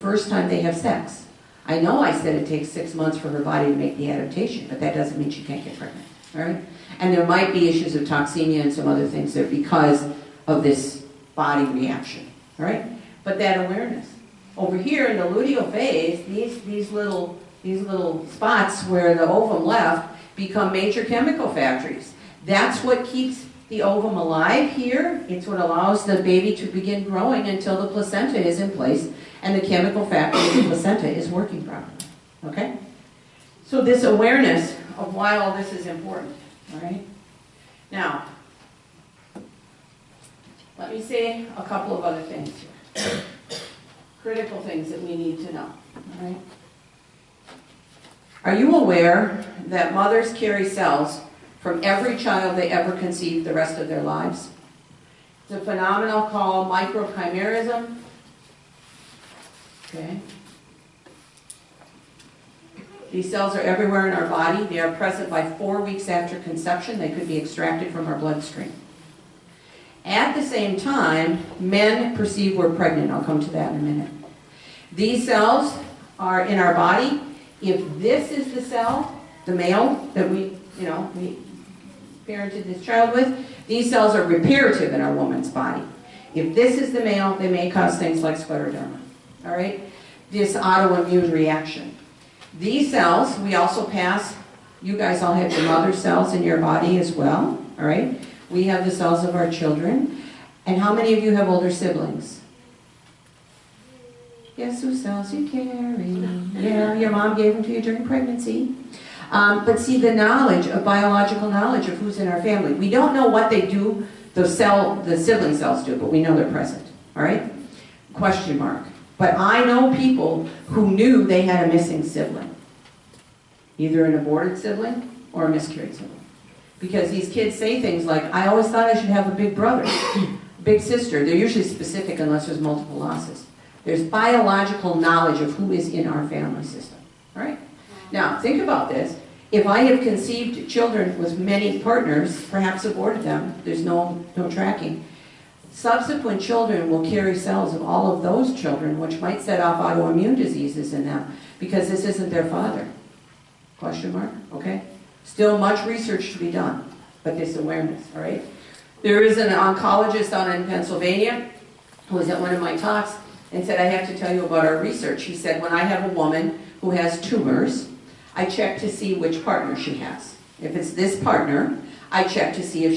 first time they have sex. I know I said it takes 6 months for her body to make the adaptation, but that doesn't mean she can't get pregnant, all right? And there might be issues of toxemia and some other things there because of this body reaction, all right? But that awareness. Over here in the luteal phase, these little spots where the ovum left become major chemical factories. That's what keeps the ovum alive here. It's what allows the baby to begin growing until the placenta is in place and the chemical factory of the placenta is working properly, okay? So this awareness of why all this is important, all right? Now, let me say a couple of other things here. Critical things that we need to know, all right? Are you aware that mothers carry cells from every child they ever conceived the rest of their lives? It's a phenomenon called microchimerism. Okay. These cells are everywhere in our body. They are present by 4 weeks after conception. They could be extracted from our bloodstream. At the same time, men perceive we're pregnant. I'll come to that in a minute. These cells are in our body. If this is the cell, the male that we parented this child with, these cells are reparative in our woman's body. If this is the male, they may cause things like scleroderma. All right? This autoimmune reaction. These cells, we also pass, you guys all have your mother cells in your body as well. All right? We have the cells of our children. And how many of you have older siblings? Guess whose cells you carry? Yeah, your mom gave them to you during pregnancy. But see, the knowledge, of biological knowledge of who's in our family. We don't know what they do, the sibling cells do, but we know they're present. All right? Question mark. But I know people who knew they had a missing sibling. Either an aborted sibling or a miscarried sibling. Because these kids say things like, I always thought I should have a big brother, big sister. They're usually specific unless there's multiple losses. There's biological knowledge of who is in our family system. All right? Now, think about this. If I have conceived children with many partners, perhaps aborted them, there's no tracking, subsequent children will carry cells of all of those children, which might set off autoimmune diseases in them, because this isn't their father. Question mark? Okay? Still much research to be done, but this awareness, all right? There is an oncologist out in Pennsylvania who was at one of my talks and said, I have to tell you about our research. He said, when I have a woman who has tumors, I check to see which partner she has. If it's this partner, I check to see if